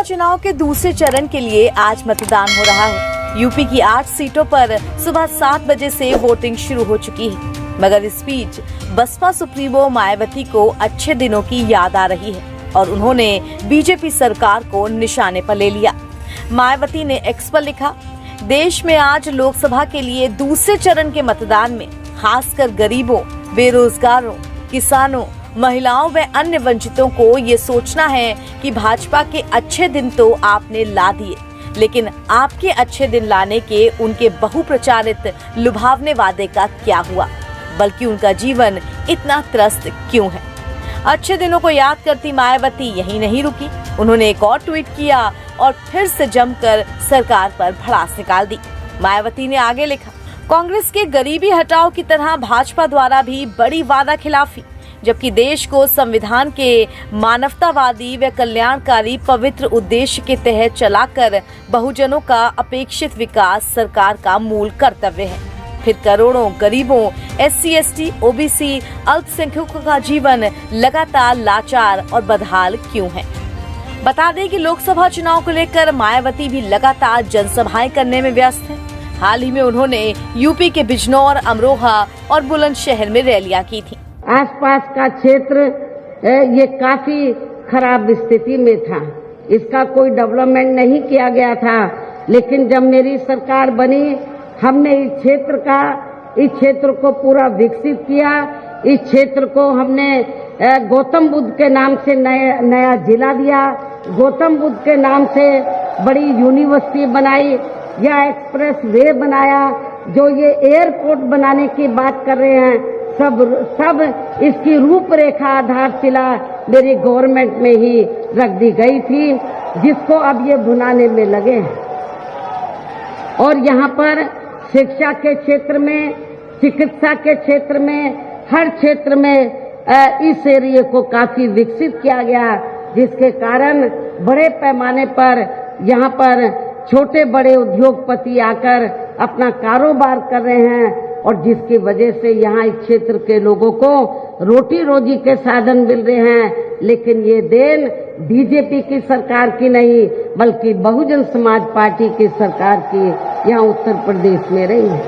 चुनाव के दूसरे चरण के लिए आज मतदान हो रहा है। यूपी की 8 सीटों पर सुबह 7 बजे से वोटिंग शुरू हो चुकी है, मगर इस बीच बसपा सुप्रीमो मायावती को अच्छे दिनों की याद आ रही है और उन्होंने बीजेपी सरकार को निशाने पर ले लिया। मायावती ने एक्स पर लिखा, देश में आज लोकसभा के लिए दूसरे चरण के मतदान में खासकर गरीबों, बेरोजगारों, किसानों, महिलाओं व अन्य वंचितों को ये सोचना है कि भाजपा के अच्छे दिन तो आपने ला दिए, लेकिन आपके अच्छे दिन लाने के उनके बहुप्रचारित लुभावने वादे का क्या हुआ, बल्कि उनका जीवन इतना त्रस्त क्यों है। अच्छे दिनों को याद करती मायावती यहीं नहीं रुकी, उन्होंने एक और ट्वीट किया और फिर से जमकर सरकार पर भड़ास निकाल दी। मायावती ने आगे लिखा, कांग्रेस के गरीबी हटाओ की तरह भाजपा द्वारा भी बड़ी वादा खिलाफी, जबकि देश को संविधान के मानवतावादी व कल्याणकारी पवित्र उद्देश्य के तहत चलाकर बहुजनों का अपेक्षित विकास सरकार का मूल कर्तव्य है। फिर करोड़ों गरीबों, SC, ST, OBC, अल्पसंख्यकों का जीवन लगातार लाचार और बदहाल क्यों है। बता दें कि लोकसभा चुनाव को लेकर मायावती भी लगातार जनसभाएं करने में व्यस्त हैं। हाल ही में उन्होंने यूपी के बिजनौर, अमरोहा और बुलंदशहर में रैलियां की थी। आसपास का क्षेत्र ये काफी खराब स्थिति में था, इसका कोई डेवलपमेंट नहीं किया गया था, लेकिन जब मेरी सरकार बनी हमने इस क्षेत्र को पूरा विकसित किया। इस क्षेत्र को हमने गौतम बुद्ध के नाम से नया जिला दिया, गौतम बुद्ध के नाम से बड़ी यूनिवर्सिटी बनाई, या एक्सप्रेस वे बनाया, जो ये एयरपोर्ट बनाने की बात कर रहे हैं, सब इसकी रूपरेखा आधारशिला मेरी गवर्नमेंट में ही रख दी गई थी, जिसको अब ये भुनाने में लगे हैं। और यहाँ पर शिक्षा के क्षेत्र में, चिकित्सा के क्षेत्र में, हर क्षेत्र में इस एरिया को काफी विकसित किया गया, जिसके कारण बड़े पैमाने पर यहाँ पर छोटे बड़े उद्योगपति आकर अपना कारोबार कर रहे हैं, और जिसकी वजह से यहाँ इस क्षेत्र के लोगों को रोटी रोजी के साधन मिल रहे हैं। लेकिन ये देन बीजेपी की सरकार की नहीं, बल्कि बहुजन समाज पार्टी की सरकार की यहाँ उत्तर प्रदेश में रही है।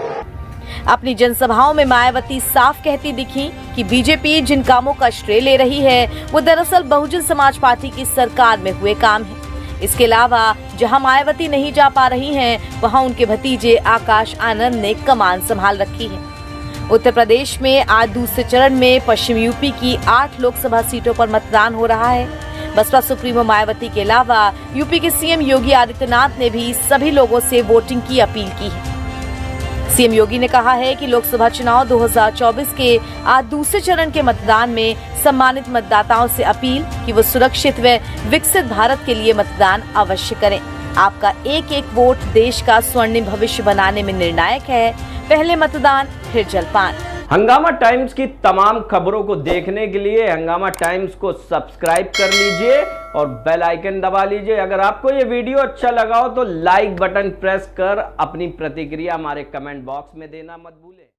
अपनी जनसभाओं में मायावती साफ कहती दिखी कि बीजेपी जिन कामों का श्रेय ले रही है वो दरअसल बहुजन समाज पार्टी की सरकार में हुए काम है। इसके अलावा जहां मायावती नहीं जा पा रही हैं, वहां उनके भतीजे आकाश आनंद ने कमान संभाल रखी है। उत्तर प्रदेश में आज दूसरे चरण में पश्चिम यूपी की 8 लोकसभा सीटों पर मतदान हो रहा है। बसपा सुप्रीमो मायावती के अलावा यूपी के CM योगी आदित्यनाथ ने भी सभी लोगों से वोटिंग की अपील की है। CM योगी ने कहा है कि लोकसभा चुनाव 2024 के आज दूसरे चरण के मतदान में सम्मानित मतदाताओं से अपील कि वो सुरक्षित व विकसित भारत के लिए मतदान अवश्य करें। आपका एक एक वोट देश का स्वर्णिम भविष्य बनाने में निर्णायक है। पहले मतदान फिर जलपान। हंगामा टाइम्स की तमाम खबरों को देखने के लिए हंगामा टाइम्स को सब्सक्राइब कर लीजिए और बेल आइकन दबा लीजिए। अगर आपको ये वीडियो अच्छा लगा हो तो लाइक बटन प्रेस कर अपनी प्रतिक्रिया हमारे कमेंट बॉक्स में देना मत भूलें।